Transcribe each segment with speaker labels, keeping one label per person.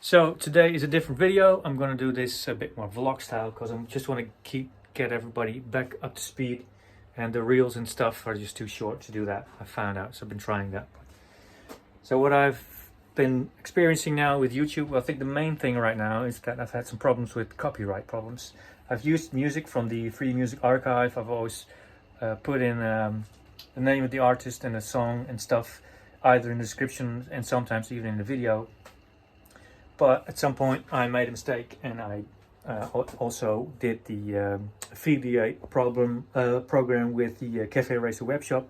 Speaker 1: So today is a different video. I'm gonna do this a bit more vlog style because I just want to get everybody back up to speed, and the reels and stuff are just too short to do that. I found out, so I've been trying that. So what I've been experiencing now with YouTube, well, I think the main thing right now is that I've had some problems with copyright problems. I've used music from the Free Music Archive. I've always put in the name of the artist and the song and stuff, either in the description and sometimes even in the video. But at some point I made a mistake, and I also did the affiliate program with the Cafe Racer web shop,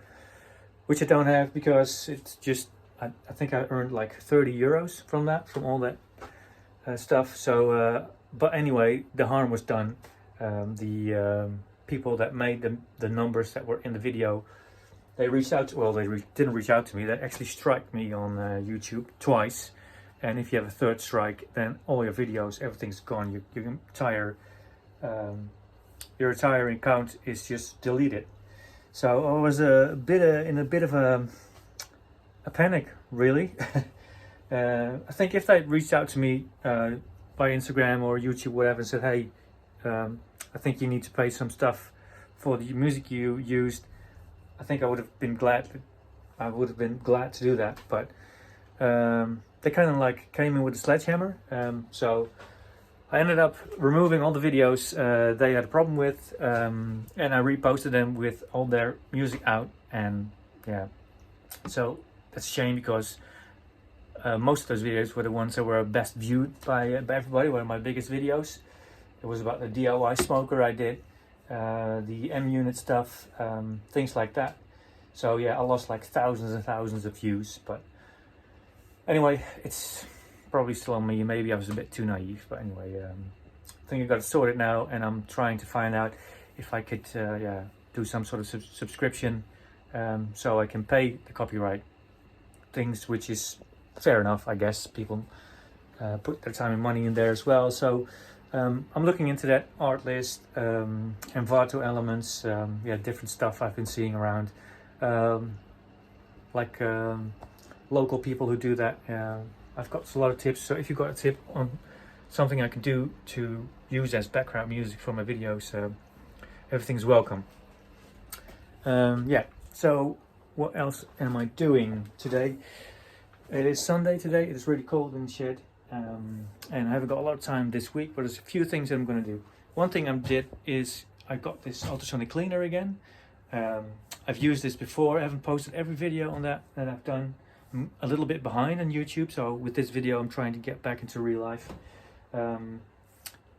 Speaker 1: which I don't have because it's just, I think I earned like 30 euros from all that stuff. So, but anyway, the harm was done. The people that made the numbers that were in the video, they reached out to, well, they didn't reach out to me, they actually struck me on YouTube twice. And if you have a third strike, then all your videos, everything's gone. Your entire account is just deleted. So I was in a bit of a panic, really. I think if they reached out to me by Instagram or YouTube, whatever, and said, "Hey, I think you need to pay some stuff for the music you used," I think I would have been glad. I would have been glad to do that, but. They kind of like came in with a sledgehammer, so I ended up removing all the videos they had a problem with, and I reposted them with all their music out. And yeah, so that's a shame because most of those videos were the ones that were best viewed by everybody. One of my biggest videos, it was about the DIY smoker I did, the M-unit stuff, things like that. So yeah, I lost like thousands and thousands of views, but anyway, it's probably still on me. Maybe I was a bit too naive, but anyway, I think I got it sorted now, and I'm trying to find out if I could do some sort of subscription, so I can pay the copyright things, which is fair enough, I guess. People put their time and money in there as well. So I'm looking into that, Artlist, Envato Elements, different stuff I've been seeing around, local people who do that. I've got a lot of tips, so if you've got a tip on something I can do to use as background music for my videos, everything's welcome. So what else am I doing today? It is Sunday today. It is really cold in the shed, and I haven't got a lot of time this week, but there's a few things that I'm going to do. One thing I did is I got this ultrasonic cleaner again. I've used this before. I haven't posted every video on that I've done. A little bit behind on YouTube, so with this video I'm trying to get back into real life.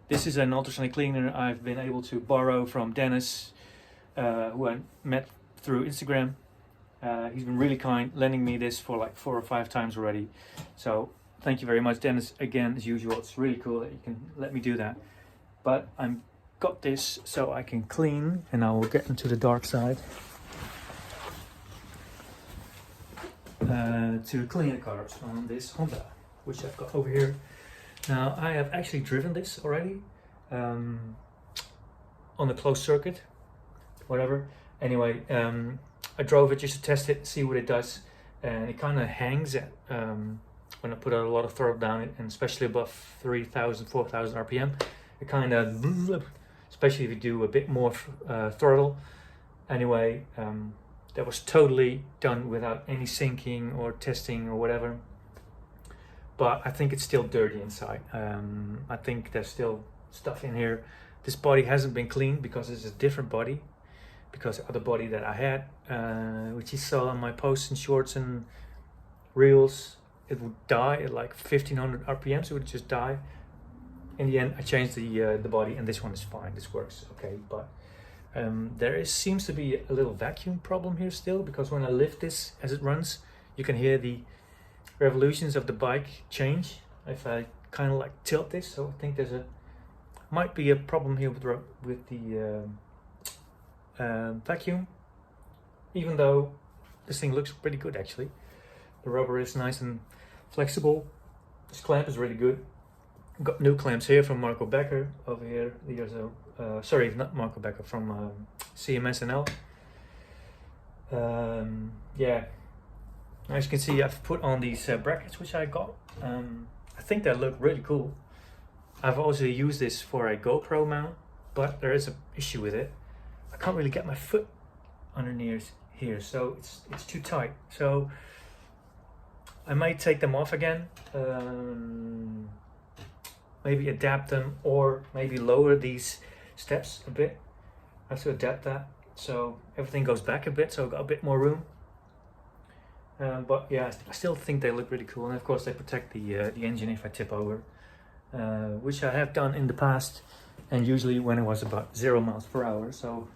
Speaker 1: This is an ultrasonic cleaner I've been able to borrow from Dennis, who I met through Instagram. He's been really kind, lending me this for like 4 or 5 times already. So thank you very much, Dennis, again, as usual. It's really cool that you can let me do that. But I've got this so I can clean, and I will get into the dark side. To clean the colors on this Honda, which I've got over here. Now, I have actually driven this already on the closed circuit, whatever. Anyway, I drove it just to test it, see what it does, and it kind of hangs at when I put a lot of throttle down it, and especially above 3,000, 4,000 RPM, it kind of, especially if you do a bit more throttle. Anyway, that was totally done without any syncing or testing or whatever. But I think it's still dirty inside. I think there's still stuff in here. This body hasn't been cleaned because it's a different body. Because the other body that I had, which you saw on my posts and shorts and reels, it would die at like 1500 RPM, so it would just die. In the end, I changed the body, and this one is fine. This works okay, but seems to be a little vacuum problem here still, because when I lift this as it runs, you can hear the revolutions of the bike change if I kind of like tilt this. So I think might be a problem here with the vacuum, even though this thing looks pretty good actually. The rubber is nice and flexible. This clamp is really good. Got new clamps here from Marco Becker over here. There's sorry, not Marco Becker, from CMSNL. As you can see, I've put on these brackets which I got I think they look really cool. I've also used this for a GoPro mount, but there is an issue with it. I can't really get my foot underneath here, so it's too tight. So I might take them off again, maybe adapt them, or maybe lower these steps a bit. I have to adapt that so everything goes back a bit, so I've got a bit more room. But yeah, I still think they look really cool, and of course they protect the engine if I tip over, which I have done in the past, and usually when it was about 0 miles per hour. So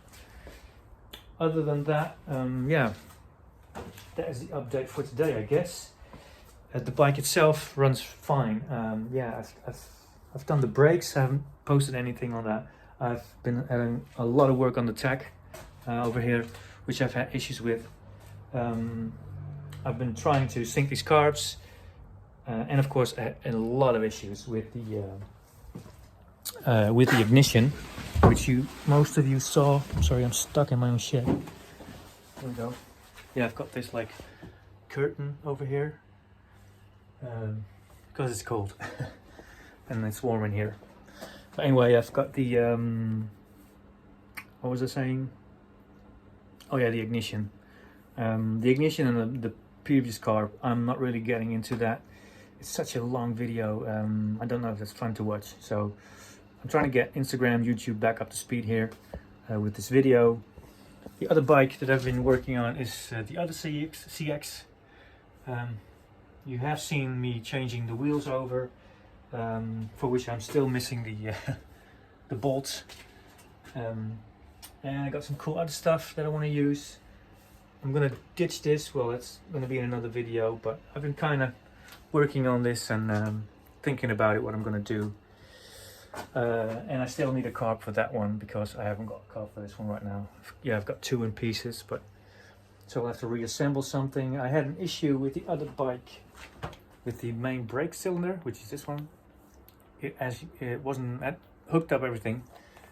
Speaker 1: other than that, yeah, that is the update for today, I guess. The bike itself runs fine. Yeah, I've done the brakes. I haven't posted anything on that. I've been having a lot of work on the tach over here, which I've had issues with. I've been trying to sync these carbs, and of course I had a lot of issues with the ignition, which most of you saw. I'm sorry, I'm stuck in my own shed. There we go. Yeah, I've got this like curtain over here because it's cold and it's warm in here. But anyway, I've got the what was I saying? Oh yeah, the ignition. The ignition in the previous car, I'm not really getting into that. It's such a long video. I don't know if it's fun to watch. So I'm trying to get Instagram, YouTube back up to speed here with this video. The other bike that I've been working on is the other CX. You have seen me changing the wheels over, for which I'm still missing the bolts. And I got some cool other stuff that I want to use. I'm gonna ditch this. Well, it's gonna be in another video, but I've been kind of working on this and thinking about it, what I'm gonna do. And I still need a carb for that one because I haven't got a carb for this one right now. Yeah, I've got 2 in pieces, but so I'll have to reassemble something. I had an issue with the other bike with the main brake cylinder, which is this one. It wasn't hooked up everything,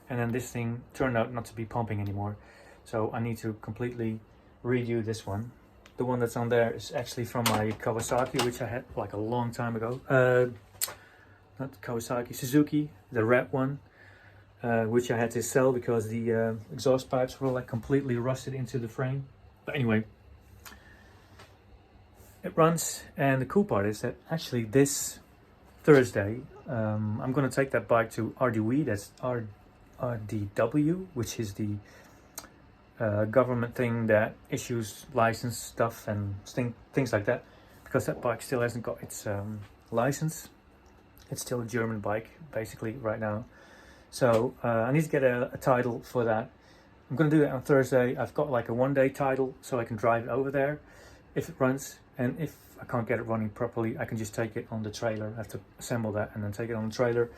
Speaker 1: and then this thing turned out not to be pumping anymore. So I need to completely redo this one. The one that's on there is actually from my Kawasaki, which I had like a long time ago. Not Kawasaki, Suzuki, the red one, which I had to sell because the exhaust pipes were like completely rusted into the frame. But anyway, it runs, and the cool part is that actually this Thursday I'm going to take that bike to RDW, that's RDW, which is the government thing that issues license stuff and things like that, because that bike still hasn't got its license. It's still a German bike basically right now, so I need to get a title for that. I'm going to do that on Thursday. I've got like a 1-day title, so I can drive it over there if it runs, and if I can't get it running properly, I can just take it on the trailer. I have to assemble that and then take it on the trailer,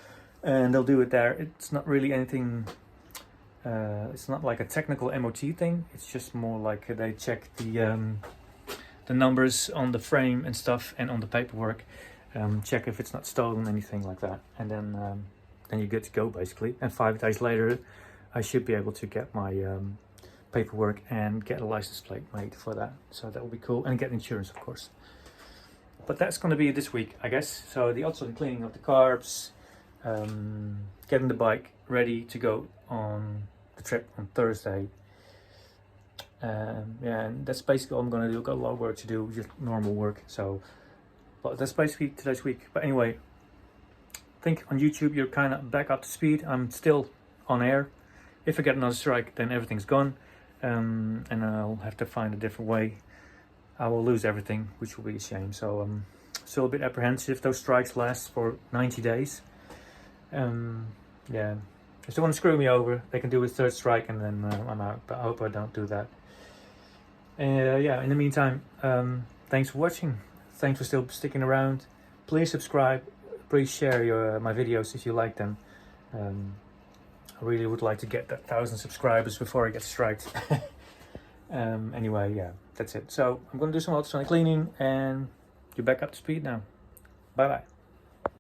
Speaker 1: and they'll do it there. It's not really anything, it's not like a technical MOT thing. It's just more like they check the numbers on the frame and stuff, and on the paperwork, check if it's not stolen, anything like that, and then you're good to go basically. And 5 days later I should be able to get my paperwork and get a license plate made for that, so that will be cool, and get insurance of course. But that's going to be this week, I guess. So also the cleaning of the carbs, getting the bike ready to go on the trip on Thursday. Yeah, and that's basically all I'm going to do. Got a lot of work to do, just normal work. So, but that's basically today's week. But anyway, I think on YouTube you're kind of back up to speed. I'm still on air. If I get another strike, then everything's gone, and I'll have to find a different way. I will lose everything, which will be a shame. So I'm still a bit apprehensive. Those strikes last for 90 days. Yeah, if they want to screw me over, they can do a 3rd strike, and then I'm out. But I hope I don't do that. Yeah, in the meantime, thanks for watching. Thanks for still sticking around. Please subscribe. Please share my videos if you like them. I really would like to get that 1,000 subscribers before I get striked. Anyway, yeah, that's it. So I'm going to do some ultrasonic cleaning, and you're back up to speed now. Bye bye.